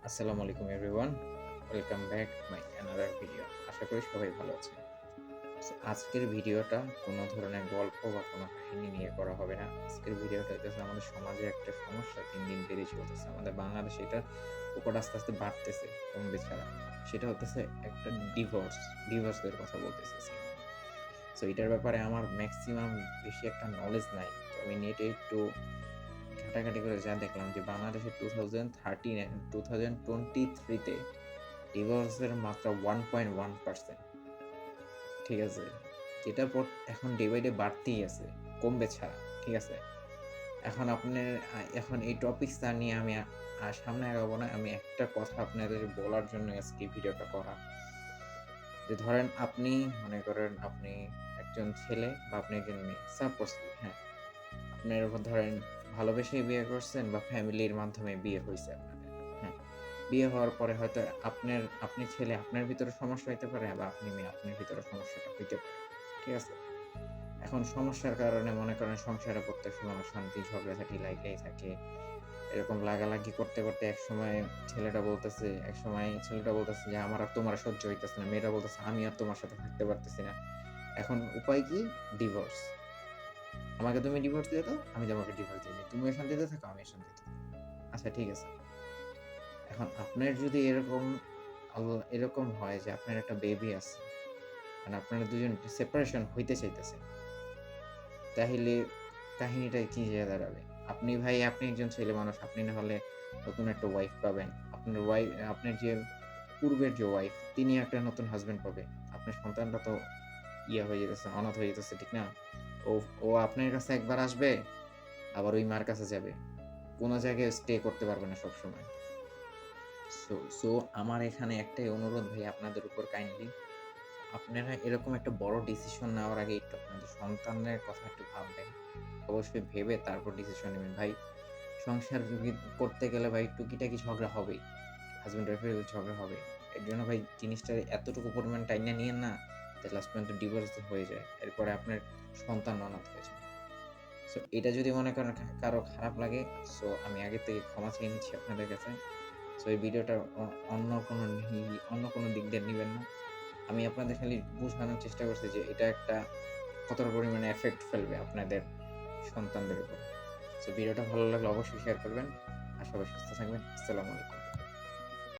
আসসালামু আলাইকুম everyone, welcome back my another video. আশা করি সবাই ভালো আছেন। আজকের ভিডিওটা কোনো ধরনের গল্প বা কোনো কাহিনী নিয়ে করা হবে না। আজকের ভিডিওটা হইতেছে আমাদের সমাজে একটা সমস্যা দিন দিন বেড়ে চলতেছে। আমাদের বাংলাদেশে এটার উপর আস্তে আস্তে বাড়তেছে কমবে ছাড়া। সেটা হতেছে একটা ডিভোর্সের কথা বলতেছি আজকে। এটার ব্যাপারে আমার ম্যাক্সিমাম বেশি একটা নলেজ নাই। তো আমি নেটে একটু ঘাটাঘাটি করে যা দেখলাম যে বাংলাদেশে 2013 এ 2023 তে ডিভোর্সের মাত্রা 1.1%। ঠিক আছে? যেটা এখন ডে বাই ডে বাড়তেই আছে, কমবে ছাড়া। ঠিক আছে? এখন আপনার এখন এই টপিকসটা নিয়ে আমি সামনে আগাবো না। আমি একটা কথা আপনাদের বলার জন্য আজকে ভিডিওটা করা। যে ধরেন আপনি মনে করেন আপনি একজন ছেলে বা আপনি একজন মেয়ে। সাপোজলি হ্যাঁ? আপনার ধরেন ভালোবেসেই বিয়ে করছেন বা ফ্যামিলির মাধ্যমে বিয়ে হইছে আপনাদের। হ্যাঁ? বিয়ে হওয়ার পরে হয়তো আপনি ছেলে আপনার ভিতরে সমস্যা হইতে পারে বা আপনি মেয়ে আপনার ভিতরে সমস্যাটা হইতে পারে। ঠিক আছে? এখন সমস্যার কারণে মনে করেন সংসারে প্রত্যেক সময় অশান্তি, ঝগড়াঝাটি লাইগাই থাকে। এরকম লাগালাগি করতে, করতে একসময় ছেলেটা বলতেছে যে, "আমার আর তোমার সহ্য হইতেছে না।" মেয়েটা বলতেছে, "আমি আর তোমার সাথে থাকতে পারতেছি না।" এখন উপায় কি? ডিভোর্স। আমাকে তুমি ডিভোর্স দিয়ে দাও, আমি তোমাকে ডিভোর্স দিয়ে দেই। তুমিও শান্তিতে থাকো, আমিও শান্তিতে থাকি। আচ্ছা ঠিক আছে। এখন আপনার যদি এরকম হয় যে আপনার একটা বেবি আছে, মানে আপনারা ২ জন সেপারেশন হইতে চাইতেছেন, তাহিলে কাহিনীটা কি যেয়ে দাঁড়াবে? আপনি একজন ছেলে মানুষ, আপনি না হলে নতুন একটা ওয়াইফ পাবেন। আপনার যে পূর্বের যে ওয়াইফ, তিনি একটা নতুন হাসব্যান্ড পাবে। আপনার সন্তানটা তো হয়ে যেতেছে, অনাথ হয়ে যেতেছে, ঠিক না? ও ও আপনার কাছে একবার আসবে, আবার ওই মার কাছে যাবে। কোন জায়গায় স্টে করতে পারবে না সবসময়। সো সো আমার এখানে একটাই অনুরোধ ভাই আপনাদের উপর কাইন্ডলি, আপনারা এরকম একটা বড় ডিসিশন নেওয়ার আগে একটু আপনাদের সন্তানের কথা একটু ভাববেন। অবশ্যই ভেবে তারপর ডিসিশন নিবেন ভাই। সংসার করতে গেলে ভাই টুকিটাকি ঝগড়া হবেই। হাসব্যান্ড ওয়াইফের ঝগড়া হবে। এর জন্য ভাই জিনিসটা এতটুকু পরিমাণ টাইনা নিয়েন না যে লাস্ট পর্যন্ত ডিভোর্স হয়ে যায়। এরপরে আপনার সন্তান অনাথ হয়ে যায়। এটা যদি মনে করেন কারো খারাপ লাগে, আমি আগে থেকে ক্ষমা চেয়ে নিচ্ছি আপনাদের কাছে। এই ভিডিওটা অন্য কোনো অন্য কোনো দিক দিয়ে নিবেন না। আমি আপনাদের খালি বুঝানোর চেষ্টা করছি যে এটা কতটা পরিমাণে এফেক্ট ফেলবে আপনাদের সন্তানদের উপর। ভিডিওটা ভালো লাগলে অবশ্যই শেয়ার করবেন। আর সবাই সুস্থ থাকবেন। আসসালামু আলাইকুম।